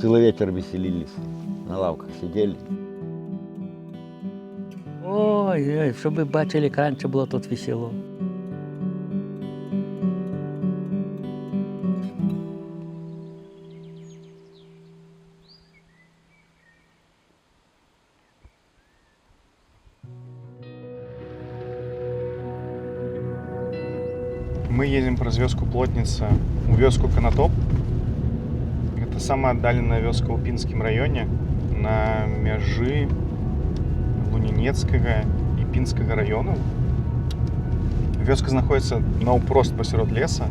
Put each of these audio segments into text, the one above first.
Целый вечер веселились, на лавках сидели. Ой, щоб ви бачили, як раніше було тут весело. Мы едем праз вёску Плотница у вёску Канатоп. Это самая отдаленная вёска ў Пінскім раёне на мяжы Лунінецкага і Пінскага раёнаў. Вёска знаходзіцца наўпрост пасярод леса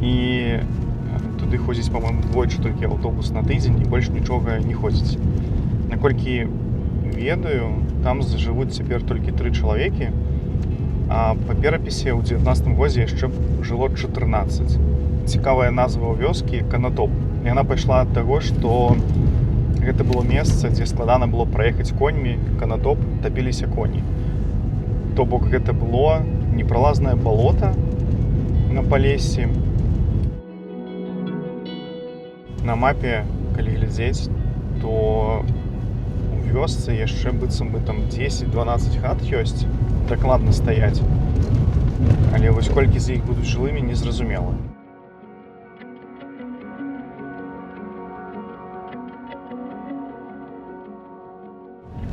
і туды ходзіць, па-моему, двойчы толькі аўтобус на тыдзень і больш нічога не ходзіць. Наколькі ведаю, там жывуць цяпер толькі 3 чалавекі, а па перапісе ў 19 годзе яшчэ жыло 14. Цікавая назва ў вёскі Канатоп. Яна пайшла ад таго, што гэта было месца, дзе складана было праехаць коньмі, Канатоп тапіліся коні. То бок гэта было непралазнае балота на палесе. На мапе, калі глядзець, то у вёсцы яшчэ быццам бы там 10-12 хат ёсць, дакладна стаяць. Але вось колькі з іх будуць жылымі, незразумела.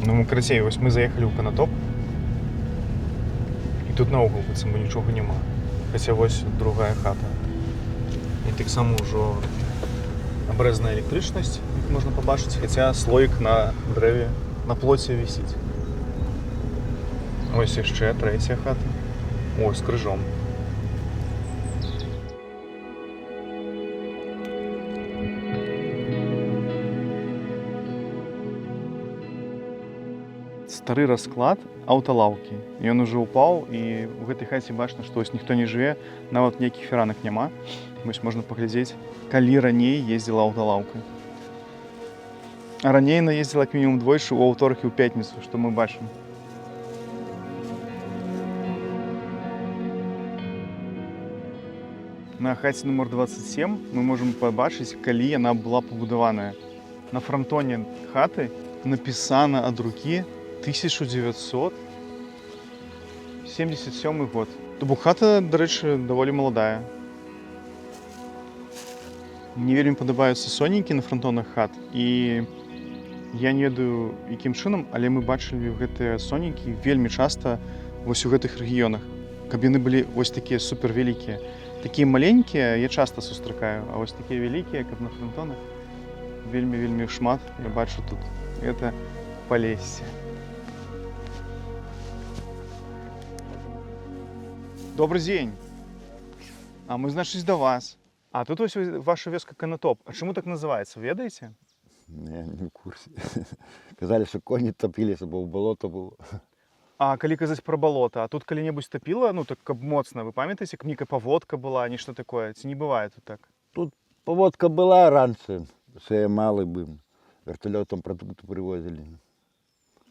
Ну, карацей, вось мы заехалі ў Канатоп, і тут наогул быццам бы нічога няма. Хаця вось другая хата. І таксама ўжо абрэзаная электрычнасць, як можна пабачыць, хаця слоік на дрэве на плоце вісіць. Ось яшчэ трэцяя хата. Ой, з крыжом. Стары расклад аўталаўкі. Ён ужо ўпаў, і ў гэтай хаце бачна, што ось ніхто не жыве, нават ніякіх фіранак няма. Вось можна паглядзець, калі раней ездзіла аўталаўка. А раней яна ездзіла як мінімум двойчы ў аўторак і ў пятніцу, што мы бачым. На хаце нумар 27 мы можам пабачыць, калі яна была пабудаваная. На франтоне хаты напісана ад рукі 1977 год. То бок хата, дарэчы, даволі маладая. Мне вельмі падабаюцца сонікі на франтонах хат, і я не ведаю, якім чынам, але мы бачылі гэтыя сонікі вельмі часта вось у гэтых рэгіёнах. Каб яны былі вось такія супервялікія. Такія маленькія я часта сустракаю, а вось такія вялікія, каб на франтонах, вельмі-вельмі шмат я бачу тут. Это Полесье. Добрый день. А мы, значит, до вас. А тут ось ваша вёска Канатоп. А чему так называется, ведаете? Я не в курсе. Казали, что кони топились, бо в болото было. А калі казаць пра балота, а тут калі-небудзь тапіла, ну так каб моцна, вы памятаеце, каб нейкая паводка была, нешта такое, ці не бывае тут так? Тут поводка была раньше, что я малый был. Вертолетом продукты привозили.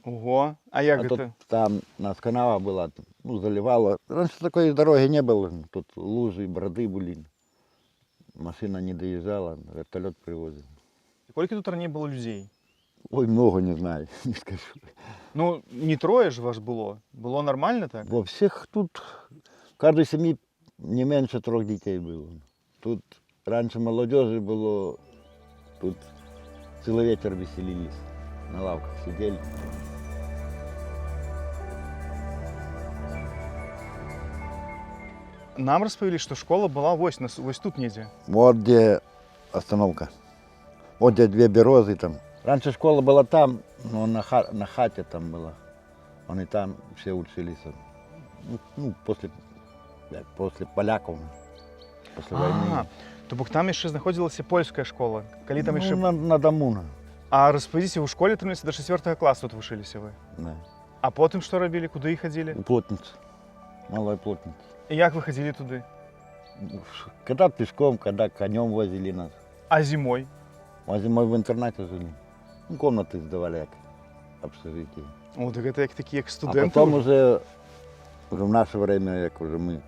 Ого, а як А гэта? тут там нас канава была, ну, заливала. Раньше такой дороги не было, тут лужи, броды были. Машина не доезжала, вертолет привозил. Колькі тут раней было людзей? Ой, много не знаю, не скажу. Ну, не трое ж вас было. Было нормально так? Во всех тут, в каждой семье не меньше 3 детей было. Тут раньше молодежи было, тут целый вечер веселились, на лавках сидели. Нам распавялі, што школа была вось тут недзе. Вот где остановка. Вот где 2 березы там. Раньше школа была там, но на хате там была. Они там все учились. Ну, после поляков, после войны. То бок там яшчэ знаходзілася польская школа. Калі там яшчэ... на дому. А распавядзіце, у школе трымаліся до 4 класу тут вучыліся вы? Да. А потым што рабілі, куды хадзілі? У Плотницы. Малая Плотница. І як вы хадзілі туды? Когда пешком, когда конем возили нас. А зімой? А зимой в интернате жили. Ну, комнаты сдавали, как общежитие. О, так гэта як такі, як А студэнты. потом уже в наше время, как уже мы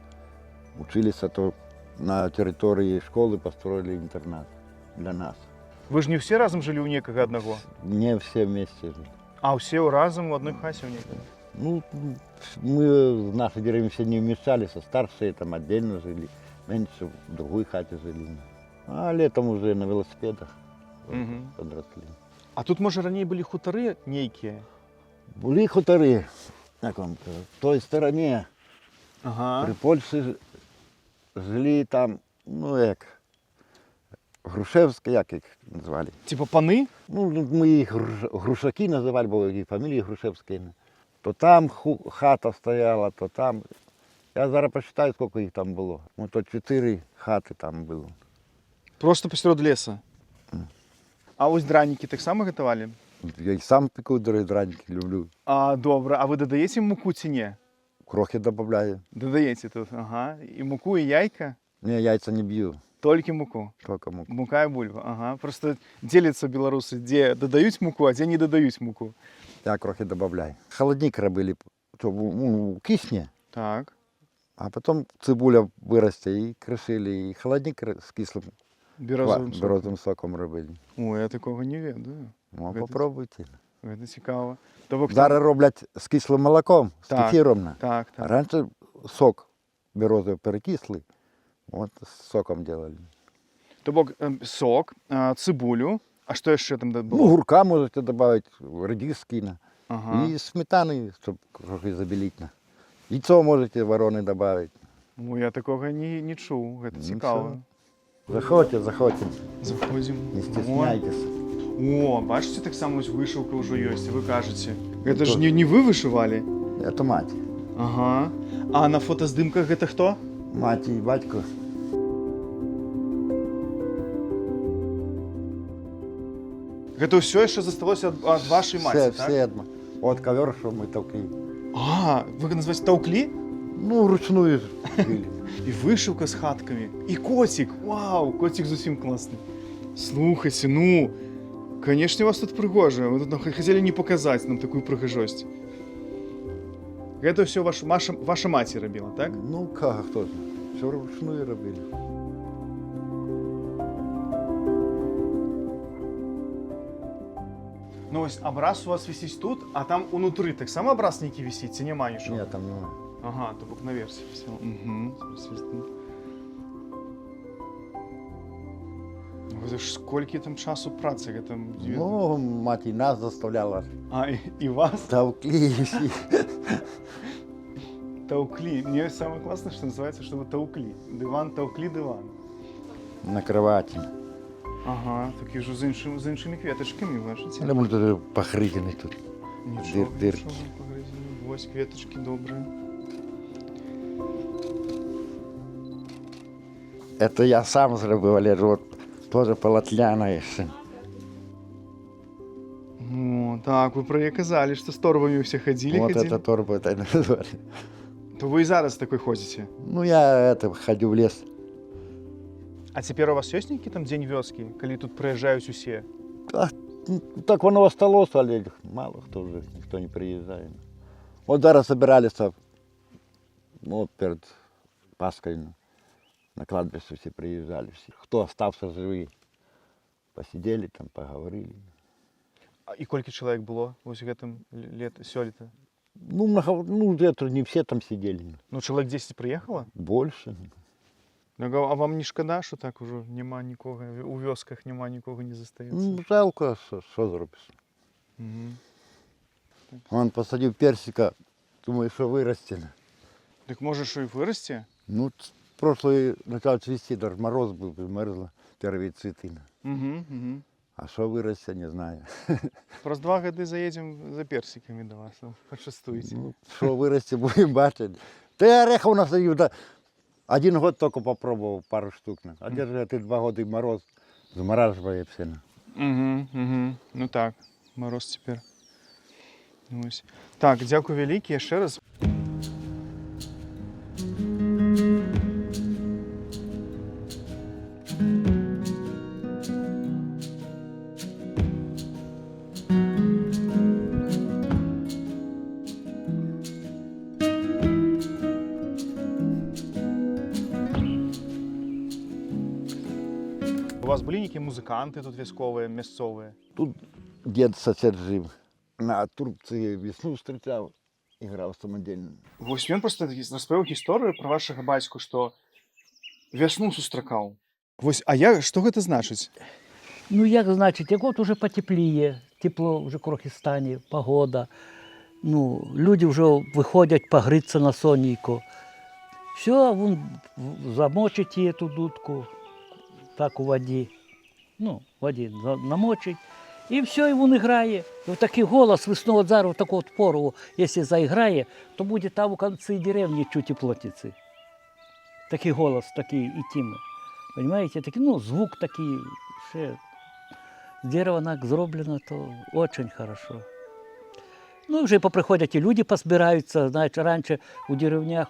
учились, то на территории школы построили интернат для нас. Вы ж не все разом жили у некага одного? Не все вместе жили. А все разом в одной хасе у некага? Ну, мы в нашей деревне все не вмешались, а старшие там отдельно жили, меньше в другой хате жили. А летом уже на велосипедах Мгм. подросли. А тут, може, ранее были хутори некие? Були хутори на в той стороне, Ага. при Польщі жили там, ну як, Грушевська, як їх назвали. Типа пани? Ну, ми їх грушаки називали, бо їх фамілії Грушевські. То там хата стояла, то там. Я зараз посчитаю, скільки їх там було. Ну, то 4 хати там було. Просто посеред леса. А ось драники так само готували? Я і сам пеку драники, люблю. А, добре. А ви додаєте муку чи ні? Крохи додаю. Додаєте тут, ага. І муку, і яйка? Ні, яйця не б'ю, Тільки муку. тільки муку. Мука і бульба, ага. Просто діляться білоруси, де додають муку, а де не додають муку. Я крохи додаю. Холодник робили, то кисне, Так. а потім цибуля виросте і кришили, і холодник з кислим березовим соком робили. Ой, я такого не ведаю. Ну, Це- попробуйте. Це цікаво. Тобто, Зараз роблять з кислим молоком, з Так. кефіром. Так, А так. раніше сок березовий перекислий, от з соком робили. Тобто сок, цибулю, а що ще там Ну, було? гурка можете додати, редиски, Ага. і сметани, щоб трохи забілити. Яйцо можете варене додати. Ой, я такого не чув, це Ну, цікаво. Заходьте, заходьте, Заходимо. не стесняйтесь. О, бачите, так само ось вишивка вже є, ви кажете. Це ж То- не ви вишивали? Це мать. Ага. А на фотоздимках це хто? Мать і батько. Це все, що залишилося від вашої матері, Все, так? все одно. От ковер, що ми товкли. А, ви називаєте тауклі? Ну, вручную били. І вишивка з хатками. І котик. Вау, котик зовсім класний. Слухайте, ну, конечно, у вас тут пригоже. Ви тут хотіли не показати нам таку пригожость. Це все ваша мать робила, так? Ну, как, хто ж? Все вручную робили. Ну ось образ у вас висить тут, а там унутрі так само образ некий висить, чи нема нічого? Ні, там немає. Ага, то бок наверх все. Угу. Це ж скільки там часу праці, я там... Ну, мать і нас заставляла. А, і вас Товкли. таукли. Мне самое классное, что называется, что вы таукли. Диван, таукли, диван. На кроваті. Ага, такі ж з іншими квіточками, бачите? Я думаю, тут похритений тут. Нічого, дирки. нічого, погризені. Ось квіточки добрі. Это я сам зробив, Валер, вот тоже полотняна ще. О, так, ви про казали, що з торбами всі ходили, Вот ходили. это торба, это назвали. То ви і зараз такой ходите. Ну, я ходю в лес. А тепер у вас є які там день вёски, коли тут приїжджають усі? Так воно осталось, але мало хто вже, ніхто не приїжджає. От зараз збиралися, ну, от перед Пасхою на кладбище всі приїжджали. Всі. Хто остався живий, посиділи там, поговорили. А і скільки чоловік було ось в этом сьоліта? Ну, это не все там сидели. Ну, чоловік 10 приїхало? Больше. А вам не шкода, що так уже нема нікого, у вёсках нема нікого не застається? Ну, жалко, що зробиш. Угу. Он посадив персика, думаю, що виросте. Так може, що і виросте? Ну, прошлый почав цвісти, даже мороз був, мерзло, перві цвіти. Угу, угу. А що виросте, не знаю. Про 2 года заедем за персиками до вас, почастуете. Ну, що виросте, будемо бачити. Та я орехов насадив, да. 1 год тільки попробував пару штук. А де ж ти 2 роки мороз, заморажує все. Угу, угу. Ну так, мороз тепер. Ось. Так, дякую велике ще раз. У вас былі нейкія музыканты тут вясковыя, мясцовыя? Тут дед сосед жив. На Турции весну встречал, играл самодельно. Вось ён проста распавёў гісторыю пра вашага бацьку, што вясну сустракаў. Вось, што гэта значыць? Ну як значить, як от уже потепліє, тепло вже трохи стане, погода. Ну, люди вже виходять погрітися на сонейку. Все, він замочить її ту дудку, так у воді. Ну, в воді намочить. І все, і він грає. І такий голос весну от зараз, таку от пору, якщо заіграє, то буде там у кінці деревні чути плотниці. Такий голос, такий інтимний. Понимаете, такий, ну, звук такий, ще з дерева так зроблено, то дуже хорошо. Ну, і вже поприходять і люди позбираються, знаєте, раніше у деревнях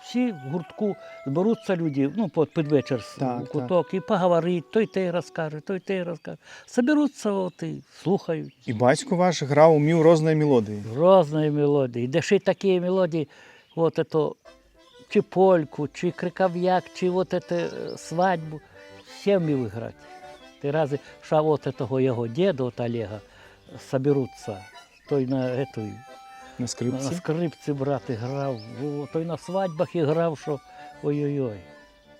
всі в гуртку зберуться люди, ну, під вечір у куток, і поговорить, той те розкаже, той те розкаже. Соберуться от і слухають. І батько ваш грав, умів різні мелодії? Різні мелодії. Де ще й такі мелодії, от это, чи польку, чи криков'як, чи от это свадьбу, все вмів грати. Ти рази, що от этого його діда, от Олега, соберуться. Той на скрипці брат грав, той на свадьбах грав, що ой-ой-ой.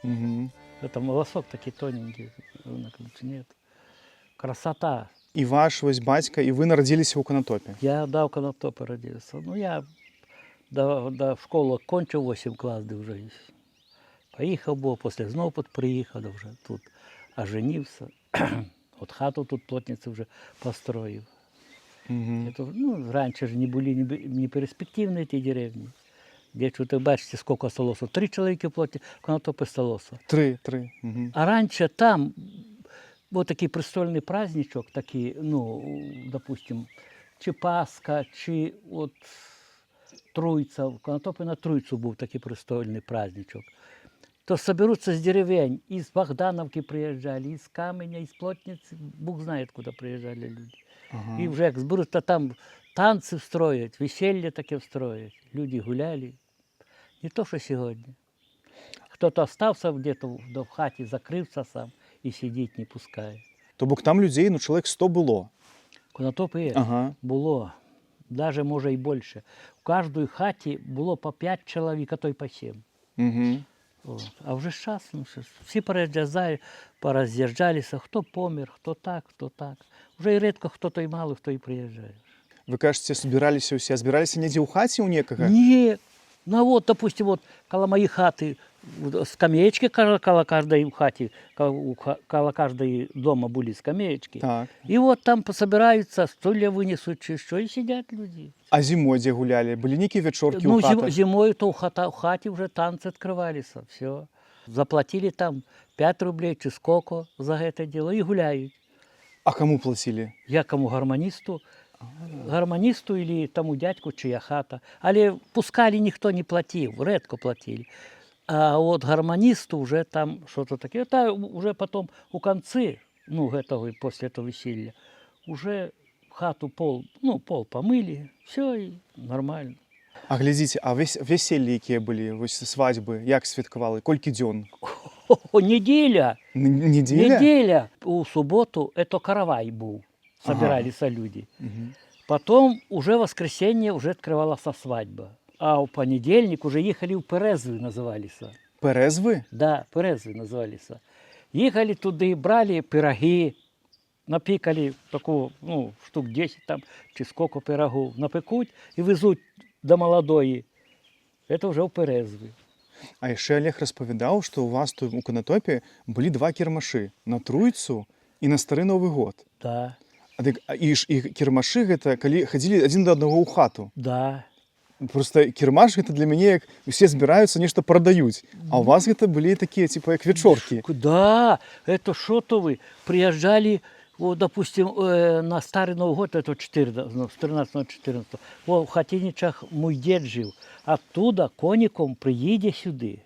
Угу. Это волосок такий тоненький, нет. Красота. І ваш ось батько, і ви народилися у Конотопі? Я в Конотопі родився. Ну, я до школи кончив 8 класів вже. Поїхав, бо після знову приїхав вже тут, оженився. От хату тут плотницю вже построїв. Угу. Это, ну, раньше же не были не перспективные эти деревни. Где что-то, бачите, сколько осталось. 3 человека плоти, в Конотопе осталось. 3. Угу. А раньше там вот такой престольный праздничок, такие, ну, допустим, чи Пасха, чи вот Труйца. В Конотопе на Труйцу был такой престольный праздничок. То соберутся с деревень, из Богдановки приезжали, из Каменя, из Плотницы, Бог знает, куда приезжали люди. Ага. І вже як зберуться, там танці встроять, весілля таке встроять. Люди гуляли. Не то, що сьогодні. Хто-то остався где-то в хаті, закрився сам і сидить не пускає. Тобто там людей, ну, чоловік 100 було? В Конотопі Ага. було, навіть може і більше. В кожній хаті було по 5 чоловік, а то й по 7. Угу. От. А вже зараз, ну, всі пороз'їжджалися, хто помер, хто так. Вже і рідко хто-то й мало, хто і приїжджає. Ви кажете, збиралися усі, а збиралися недзе ў хаце у некага? Ні. Ну вот, допустим, вот коло моей хаты скамеечки коло каждой хаты, коло каждой дома были скамеечки. Так. И вот там собираются, стулья вынесут, что и сидят люди. А зимой где гуляли? Были некие вечерки Ну, у хатах? зимой то в хате уже танцы открывались, все. Заплатили там 5 рублей чи сколько за это дело и гуляют. А кому платили? Я кому гармонисту. Гармонисту или тому дядьку, чия хата. Але пускали, ніхто не платив, редко платили. А от гармонисту вже там що-то таке. Это уже потом у конце, ну, этого, после этого веселья, уже хату пол помыли, все, и нормально. А глядзіце, а веселье якія былі, вось свадьбы, як святкавалі, колькі дзён? Неделя. Неделя? Неделя. У субботу это каравай был. Собирались люди. Угу. Потом уже в воскресенье уже открывалась свадьба. А в понедельник уже ехали в Перезвы, назывались. Перезвы? Да, Перезвы назывались. Ехали туда, брали пироги, напикали такого, ну, штук 10 там, чи сколько пирогов, напекут и везут до молодої. Это уже в Перезвы. А яшчэ Олег распавядаў, што ў вас тут у Конотопе былі 2 кірмашы, на Труйцу і на Стары Новы год. Да. І кірмашы гэта калі хадзілі адзін да аднаго ў хату. Да. Просто кірмаш гэта для мяне, як усе збіраюцца, нешта прадаюць. А ў вас гэта былі такія, типа, як вечоркі. Да, это что-то вы приезжали, вот, допустим, на Старый Новый год, это 13-14. В Хатиничах мой дед жил. Оттуда конником приедет сюда.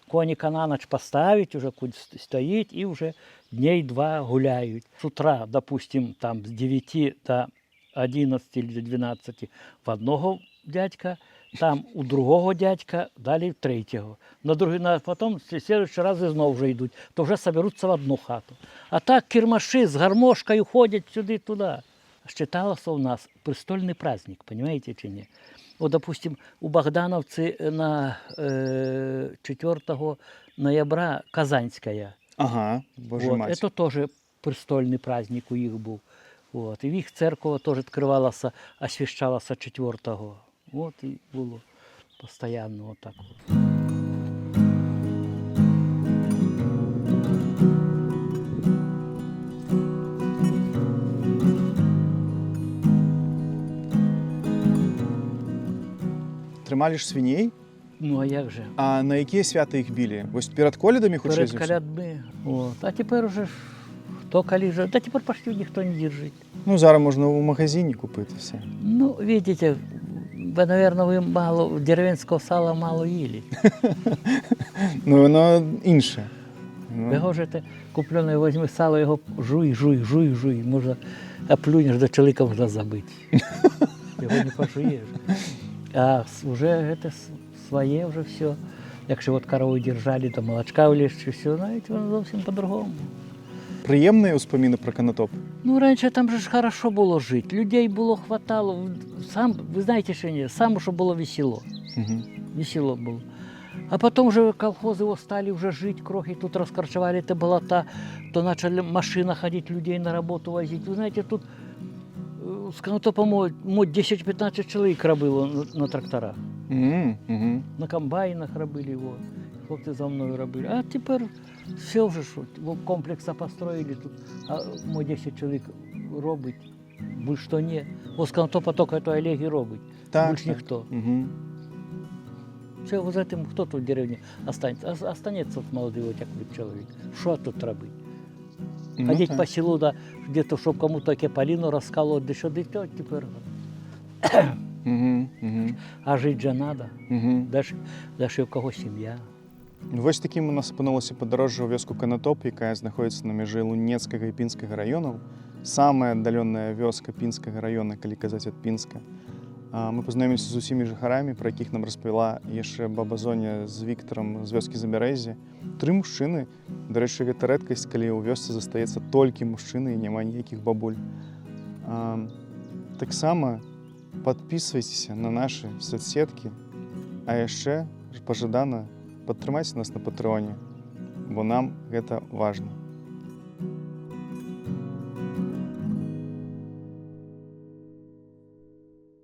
Коника на ночь поставить, уже куда стоит, и уже дней 2 гуляют. С утра, допустим, там с 9 до 11 или до 12 в одного дядька, там у другого дядька, далі в третього. Потім в следующий раз знову вже йдуть, то вже соберуться в одну хату. А так кірмаші з гармошкою ходять сюди-туди. Считалося у нас престольний праздник, розумієте чи ні? От, допустим, у Богдановці на 4 ноября Казанська. Ага, боже Вот. мать. Це теж престольний праздник у їх був. От. І в їх церква теж відкривалася, освящалася 4-го. От і було постійно отак. От. Тримали ж свиней, Ну а як же? а на які свята їх били? Ось перед колядами хоч Перед щось? колядми. От. А тепер уже ж хто коли же. Та тепер почти ніхто не держить. Ну, зараз можна у магазині купити все. Ну, видите, наверное, ви мало деревенського сала мало їли. Ну, воно інше. Ви можете куплене візьми сало, його жуй. Можна, а плюнеш до чоловіка можна забити. Його не пожуєш. А вже це своє вже все. Якщо от корову держали, то молочка влізти, все, знаєте, воно зовсім по-другому. Приємні успоміни про Конотоп? Ну, раніше там же ж хорошо було жити, людей було хватало. Сам, ви знаєте, що ні, саме, що було весело. Угу. Весело было. А потом же колхозы стали уже жить, крохи тут раскорчевали это болота, то начали машина ходить, людей на работу возить. Вы знаете, тут с Конотопа 10-15 человек робило на тракторах, Угу. на комбайнах робили, вот. Хлопці за мною робили. А тепер все вже, що комплекса построили тут, а 10 чоловік робить, більш то ні. Ось з Конотопа тільки то Олег і робить, більш ніхто. Угу. Все, вот этим кто тут в деревне останется? Останется вот молодой вот такой человек. Что тут робить? Ходить по селу, да, где-то, чтобы кому-то кеполину расколоть, да что, да то теперь. А жить же надо, даже у кого сім'я. Ось таким у нас опинилося подорожжя у вёску Конотоп, яка знаходиться на межі Лунецького і Пінського районів. Самая віддалена вёска Пінського району, коли казати від Пінська. Ми познайомилися з усіма жихарами, про яких нам розповіла ще баба Зоня з Віктором з вёски Забережжя. 3 мужчини. До речі, це рідкість, коли у вёсці зостається тільки мужчини і немає ніяких бабуль. Так само підписуйтесь на наші соцсетки, а ще, пожадано, підтримайте нас на Патреоні, бо нам це важливо.